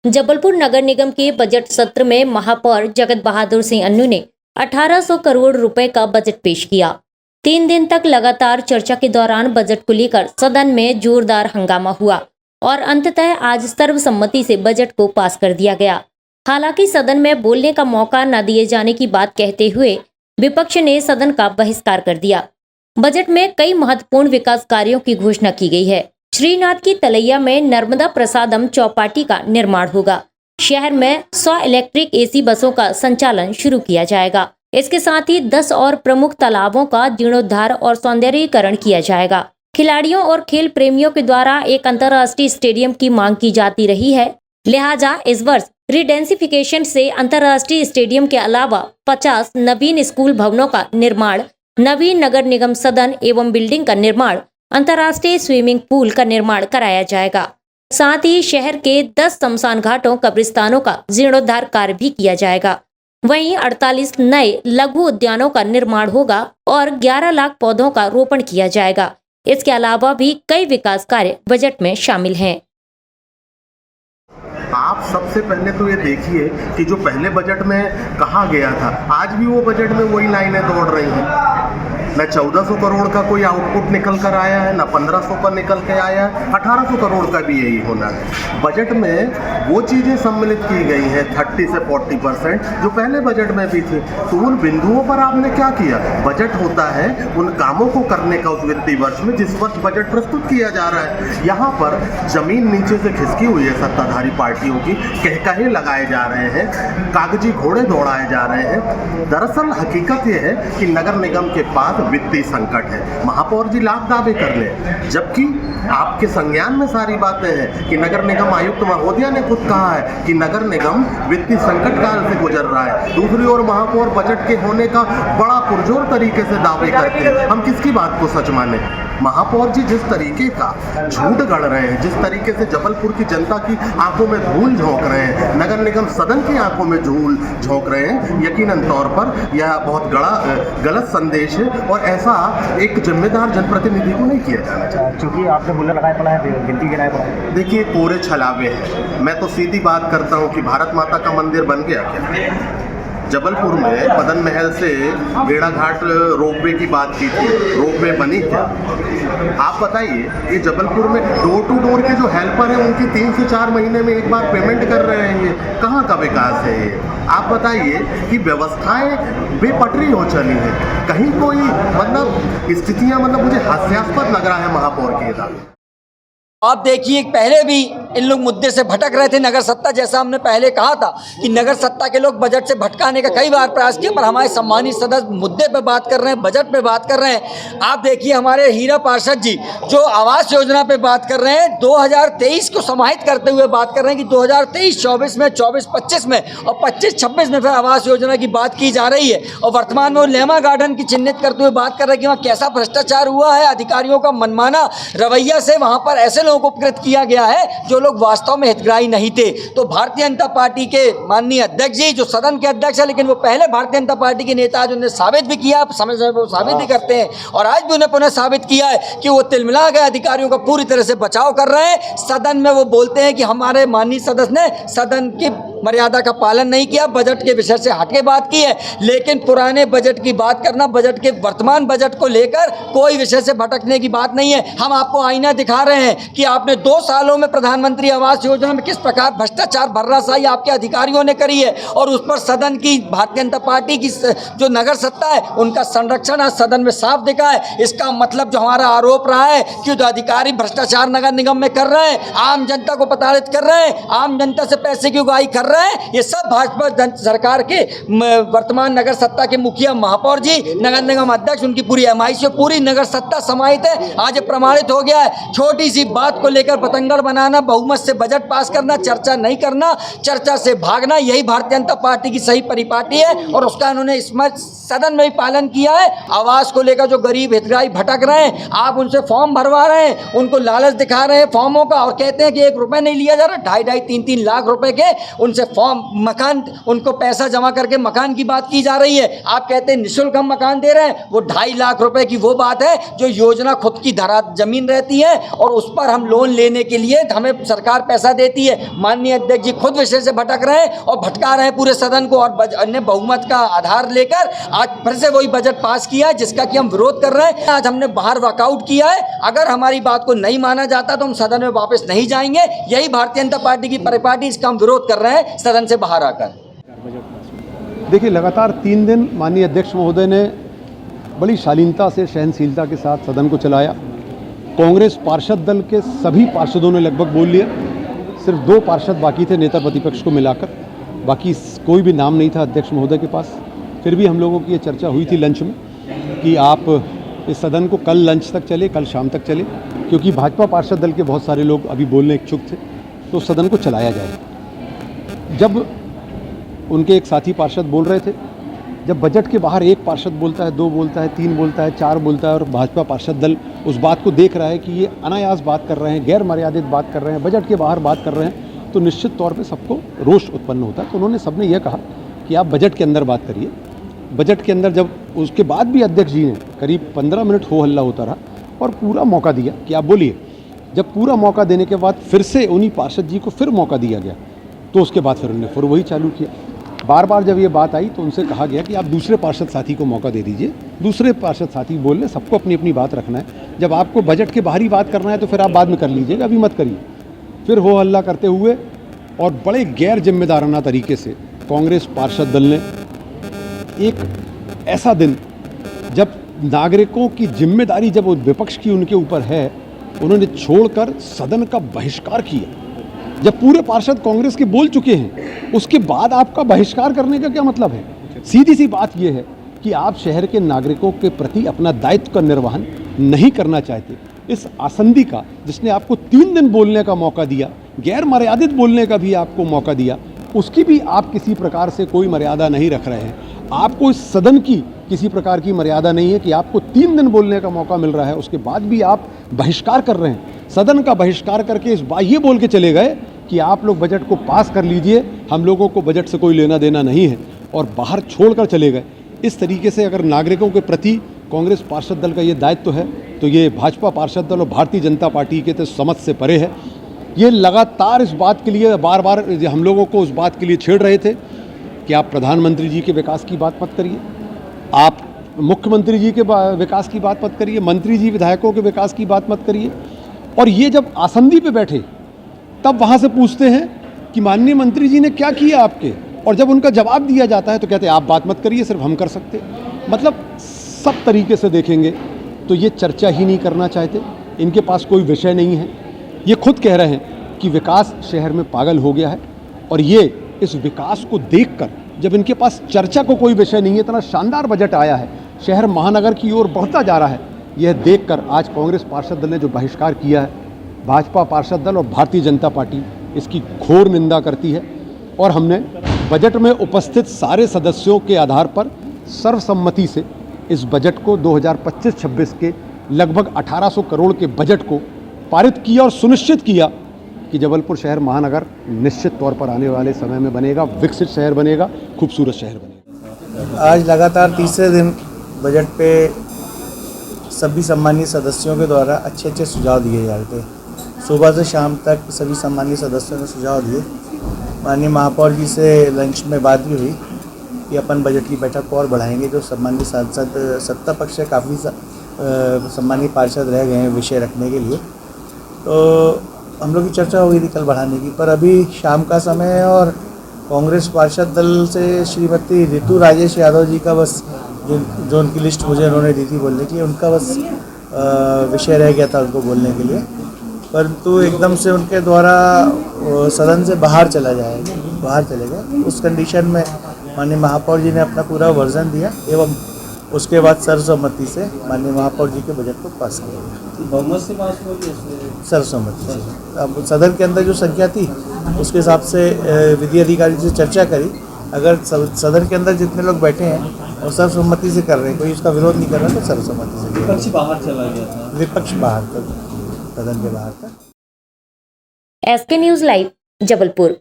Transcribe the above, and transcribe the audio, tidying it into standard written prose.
जबलपुर नगर निगम के बजट सत्र में महापौर जगत बहादुर सिंह अन्नू ने 1800 करोड़ रुपए का बजट पेश किया। 3 दिन तक लगातार चर्चा के दौरान बजट को लेकर सदन में जोरदार हंगामा हुआ और अंततः आज सर्वसम्मति से बजट को पास कर दिया गया। हालांकि सदन में बोलने का मौका न दिए जाने की बात कहते हुए विपक्ष ने सदन का बहिष्कार कर दिया। बजट में कई महत्वपूर्ण विकास कार्यों की घोषणा की गई है। श्रीनाथ की तलैया में नर्मदा प्रसादम चौपाटी का निर्माण होगा। शहर में 100 इलेक्ट्रिक एसी बसों का संचालन शुरू किया जाएगा। इसके साथ ही 10 और प्रमुख तालाबों का जीर्णोद्धार और सौंदर्यीकरण किया जाएगा। खिलाड़ियों और खेल प्रेमियों के द्वारा एक अंतर्राष्ट्रीय स्टेडियम की मांग की जाती रही है, लिहाजा इस वर्ष रिडेंसिफिकेशन से अंतर्राष्ट्रीय स्टेडियम के अलावा 50 नवीन स्कूल भवनों का निर्माण, नवीन नगर निगम सदन एवं बिल्डिंग का निर्माण, अंतर्राष्ट्रीय स्विमिंग पूल का निर्माण कराया जाएगा। साथ ही शहर के 10 शमशान घाटों, कब्रिस्तानों का जीर्णोद्धार कार्य भी किया जाएगा। वहीं 48 नए लघु उद्यानों का निर्माण होगा और 11 लाख पौधों का रोपण किया जाएगा। इसके अलावा भी कई विकास कार्य बजट में शामिल हैं। आप सबसे पहले तो ये देखिए कि जो पहले बजट में कहा गया था, आज भी वो बजट में वही लाइनें दौड़ रही हैं। न 1400 करोड़ का कोई आउटपुट निकल कर आया है, न 1500 का निकल के आया है, 1800 करोड़ का भी यही होना है। बजट में वो चीज़ें सम्मिलित की गई हैं 30 से 40% जो पहले बजट में भी थी। तो उन बिंदुओं पर आपने क्या किया? बजट होता है उन कामों को करने का उस वित्तीय वर्ष में जिस वर्ष बजट प्रस्तुत किया जा रहा है। यहाँ पर जमीन नीचे से खिसकी हुई है सत्ताधारी पार्टियों की, कहकहे लगाए जा रहे हैं, कागजी घोड़े दौड़ाए जा रहे हैं। दरअसल हकीकत यह है कि नगर निगम के पास वित्तीय संकट है। महापौर जी लाख दावे कर ले, जबकि आपके संज्ञान में सारी बातें हैं कि नगर निगम आयुक्त महोदया ने खुद कहा है कि नगर निगम वित्तीय संकट काल से गुजर रहा है। दूसरी ओर महापौर बजट के होने का बड़ा पुरजोर तरीके से दावे करते हैं। हम किसकी बात को सच माने? महापौर जी जिस तरीके का झूठ गढ़ रहे हैं, जिस तरीके से जबलपुर की जनता की आंखों में धूल झोंक रहे हैं, नगर निगम सदन की आंखों में धूल झोंक रहे हैं, यकीनन तौर पर यह बहुत गलत संदेश है और ऐसा एक जिम्मेदार जनप्रतिनिधि को नहीं किया जाना चाहिए। क्योंकि आपने मुल्ला लगाया पड़ा है, गिनती गिनाया पड़ा है। देखिए कोरे छलावे हैं। मैं तो सीधी बात करता हूँ कि भारत माता का मंदिर बन गया क्या? जबलपुर में मदन महल से बेड़ा घाट रोपवे की बात की थी, रोपवे बनी क्या? आप बताइए, ये जबलपुर में डोर टू डोर के जो हेल्पर हैं उनकी 3 से 4 महीने में एक बार पेमेंट कर रहे हैं। ये कहाँ का विकास है ये? आप बताइए कि व्यवस्थाएं बेपटरी हो चली हैं। कहीं कोई स्थितियां मुझे हास्यास्पद लग रहा है महापौर के दावे। आप देखिए पहले भी इन लोग मुद्दे से भटक रहे थे। नगर सत्ता, जैसा हमने पहले कहा था कि नगर सत्ता के लोग बजट से भटकाने का कई बार प्रयास किया, पर हमारे सम्मानित सदस्य मुद्दे पे बात कर रहे हैं, बजट पे बात कर रहे हैं। आप देखिए हमारे हीरा पार्षद जी जो आवास योजना पे बात कर रहे हैं, 2023 को समाहित करते हुए बात कर रहे हैं कि 2023-24 में, 24-25 में और 25-26 में फिर आवास योजना की बात की जा रही है। और वर्तमान में वो लेमा गार्डन की चिन्हित करते हुए बात कर रहे हैं कि वहाँ कैसा भ्रष्टाचार हुआ है, अधिकारियों का मनमाना रवैया से वहाँ पर ऐसे लोगों को उपकृत किया गया है जो लोग वास्तव में हितग्राही नहीं थे। तो भारतीय जनता पार्टी के माननीय अध्यक्ष जी जो सदन के अध्यक्ष है, लेकिन वो पहले भारतीय जनता पार्टी के नेता आज उन्हें साबित भी किया, समय समय पर साबित भी करते हैं और आज भी उन्हें पुनः साबित किया है कि वो तिलमिला गए अधिकारियों का पूरी तरह से बचाव कर रहे हैं। सदन में वो बोलते हैं कि हमारे माननीय सदस्य ने सदन की मर्यादा का पालन नहीं किया, बजट के विषय से हटके बात की है। लेकिन पुराने बजट की बात करना, बजट के वर्तमान बजट को लेकर कोई विषय से भटकने की बात नहीं है। हम आपको आईना दिखा रहे हैं कि आपने 2 सालों में प्रधानमंत्री आवास योजना में किस प्रकार भ्रष्टाचार, भर्राशाही आपके अधिकारियों ने करी है और उस पर सदन की भारतीय जनता पार्टी की जो नगर सत्ता है उनका संरक्षण आज सदन में साफ दिखा है। इसका मतलब जो हमारा आरोप रहा है कि जो अधिकारी भ्रष्टाचार नगर निगम में कर रहे हैं, आम जनता को प्रताड़ित कर रहे हैं, आम जनता से पैसे की उगाही कर रहे हैं, ये सब भाजपा सरकार के वर्तमान नगर सत्ता के मुखिया महापौर जी, नगर निगम अध्यक्ष, उनकी पूरी एमआईसी से पूरी नगर सत्ता समाहित है। आज ये प्रमाणित हो गया है। छोटी सी बात को लेकर पतंगड़ बनाना, बहुमत से बजट पास करना, चर्चा नहीं करना, चर्चा से भागना, यही भारतीय जनता पार्टी की सही परिपाटी है और उसका उन्होंने इसमें सदन में भी पालन किया है। आवास को लेकर जो गरीब हितग्राही भटक रहे हैं, आप उनसे फॉर्म भरवा रहे हैं, उनको लालच दिखा रहे हैं फॉर्मों का और कहते हैं कि 1 रुपये नहीं लिया जा रहा, 2.5 3 लाख रुपए के उनसे फॉर्म, मकान, उनको पैसा जमा करके मकान की बात की जा रही है। आप कहते हैं निःशुल्क हम मकान दे रहे हैं, वो 2.5 लाख रुपए की वो बात है जो योजना खुद की धरा जमीन रहती है और उस पर हम हम लोन लेने के लिए हमें सरकार पैसा देती है। माननीय अध्यक्ष जी खुद विषय से भटक रहे हैं और भटका रहे हैं पूरे सदन को, और अन्य बहुमत का आधार लेकर आज फिर से वही बजट पास किया जिसका कि हम विरोध कर रहे हैं। आज हमने बाहर वॉकआउट किया है। अगर हमारी बात को नहीं माना जाता तो हम सदन में वापस नहीं जाएंगे। यही भारतीय जनता पार्टी की परिपाटी, इसका हम विरोध कर रहे हैं सदन से बाहर आकर। देखिए, लगातार 3 दिन माननीय अध्यक्ष महोदय ने बड़ी शालीनता से, सहनशीलता के साथ सदन को चलाया। कांग्रेस पार्षद दल के सभी पार्षदों ने लगभग बोल लिया। सिर्फ 2 पार्षद बाकी थे नेता प्रतिपक्ष को मिलाकर, बाकी कोई भी नाम नहीं था अध्यक्ष महोदय के पास। फिर भी हम लोगों की ये चर्चा हुई थी लंच में कि आप इस सदन को कल लंच तक चले, कल शाम तक चले, क्योंकि भाजपा पार्षद दल के बहुत सारे लोग अभी बोलने इच्छुक थे, तो सदन को चलाया जाए। जब उनके एक साथी पार्षद बोल रहे थे, जब बजट के बाहर एक पार्षद बोलता है, 2 बोलता है, 3 बोलता है, 4 बोलता है और भाजपा पार्षद दल उस बात को देख रहा है कि ये अनायास बात कर रहे हैं, गैर मर्यादित बात कर रहे हैं, बजट के बाहर बात कर रहे हैं, तो निश्चित तौर पे सबको रोष उत्पन्न होता है। तो उन्होंने सबने यह कहा कि आप बजट के अंदर बात करिए। बजट के अंदर जब उसके बाद भी अध्यक्ष जी ने करीब 15 मिनट हो हल्ला होता रहा और पूरा मौका दिया कि आप बोलिए। जब पूरा मौका देने के बाद फिर से उन्हीं पार्षद जी को फिर मौका दिया गया, तो उसके बाद फिर उन्होंने फिर वही चालू किया। बार बार जब ये बात आई तो उनसे कहा गया कि आप दूसरे पार्षद साथी को मौका दे दीजिए, दूसरे पार्षद साथी बोल लें, सबको अपनी अपनी बात रखना है। जब आपको बजट के बाहरी बात करना है तो फिर आप बाद में कर लीजिएगा, अभी मत करिए। फिर हो हल्ला करते हुए और बड़े गैर जिम्मेदाराना तरीके से कांग्रेस पार्षद दल ने एक ऐसा दिन जब नागरिकों की जिम्मेदारी जब विपक्ष की उनके ऊपर है, उन्होंने छोड़कर सदन का बहिष्कार किया। जब पूरे पार्षद कांग्रेस के बोल चुके हैं, उसके बाद आपका बहिष्कार करने का क्या मतलब है? सीधी सी बात यह है कि आप शहर के नागरिकों के प्रति अपना दायित्व का निर्वहन नहीं करना चाहते। इस आसंदी का, जिसने आपको 3 दिन बोलने का मौका दिया, गैर मर्यादित बोलने का भी आपको मौका दिया, उसकी भी आप किसी प्रकार से कोई मर्यादा नहीं रख रहे हैं। आपको इस सदन की किसी प्रकार की मर्यादा नहीं है कि आपको 3 दिन बोलने का मौका मिल रहा है, उसके बाद भी आप बहिष्कार कर रहे हैं। सदन का बहिष्कार करके इस बात ये बोल के चले गए कि आप लोग बजट को पास कर लीजिए, हम लोगों को बजट से कोई लेना देना नहीं है, और बाहर छोड़कर चले गए। इस तरीके से अगर नागरिकों के प्रति कांग्रेस पार्षद दल का ये दायित्व है, तो ये भाजपा पार्षद दल और भारतीय जनता पार्टी के तो समझ से परे है। ये लगातार इस बात के लिए बार बार हम लोगों को उस बात के लिए छेड़ रहे थे कि आप प्रधानमंत्री जी के विकास की बात मत करिए, आप मुख्यमंत्री जी के विकास की बात मत करिए, मंत्री जी विधायकों के विकास की बात मत करिए। और ये जब आसंदी पे बैठे तब वहाँ से पूछते हैं कि माननीय मंत्री जी ने क्या किया आपके, और जब उनका जवाब दिया जाता है तो कहते हैं आप बात मत करिए, सिर्फ हम कर सकते। मतलब सब तरीके से देखेंगे तो ये चर्चा ही नहीं करना चाहते, इनके पास कोई विषय नहीं है। ये खुद कह रहे हैं कि विकास शहर में पागल हो गया है, और ये इस विकास को देखकर जब इनके पास चर्चा को कोई विषय नहीं है, इतना शानदार बजट आया है, शहर महानगर की ओर बढ़ता जा रहा है, यह देखकर आज कांग्रेस पार्षद दल ने जो बहिष्कार किया है, भाजपा पार्षद दल और भारतीय जनता पार्टी इसकी घोर निंदा करती है। और हमने बजट में उपस्थित सारे सदस्यों के आधार पर सर्वसम्मति से इस बजट को 2025-26 के लगभग 1800 करोड़ के बजट को पारित किया और सुनिश्चित किया कि जबलपुर शहर महानगर निश्चित तौर पर आने वाले समय में बनेगा, विकसित शहर बनेगा, खूबसूरत शहर बनेगा। आज लगातार तीसरे दिन बजट पे सभी सम्मानीय सदस्यों के द्वारा अच्छे सुझाव दिए जा रहे थे। सुबह से शाम तक सभी सम्मानीय सदस्यों ने सुझाव दिए। माननीय महापौर जी से लंच में बात भी हुई कि अपन बजट की बैठक को और बढ़ाएंगे। जो सम्मानीय सांसद सत्ता पक्ष से काफ़ी सम्मानीय पार्षद रह गए हैं विषय रखने के लिए, तो हम लोग की चर्चा हो गई थी कल बढ़ाने की। पर अभी शाम का समय है और कांग्रेस पार्षद दल से श्रीमती ऋतु राजेश यादव जी का बस जो उनकी लिस्ट मुझे उन्होंने दी थी बोलने की, उनका बस विषय रह गया था उनको बोलने के लिए, परंतु एकदम से उनके द्वारा सदन से बाहर चले गए। उस कंडीशन में माननीय महापौर जी ने अपना पूरा वर्जन दिया एवं उसके बाद सर्वसम्मति से माननीय महापौर जी के बजट को पास किया गया। बहुमत से पास हो गया, सर्वसम्मति से। अब सदन के अंदर जो संख्या थी उसके हिसाब से विधि अधिकारी से चर्चा करी। अगर सदन के अंदर जितने लोग बैठे हैं और सर्वसम्मति से कर रहे हैं, कोई उसका विरोध नहीं कर रहा, तो सर्वसम्मति से। विपक्ष बाहर चला गया था, विपक्ष बाहर था, सदन के बाहर था। SK news live Jabalpur.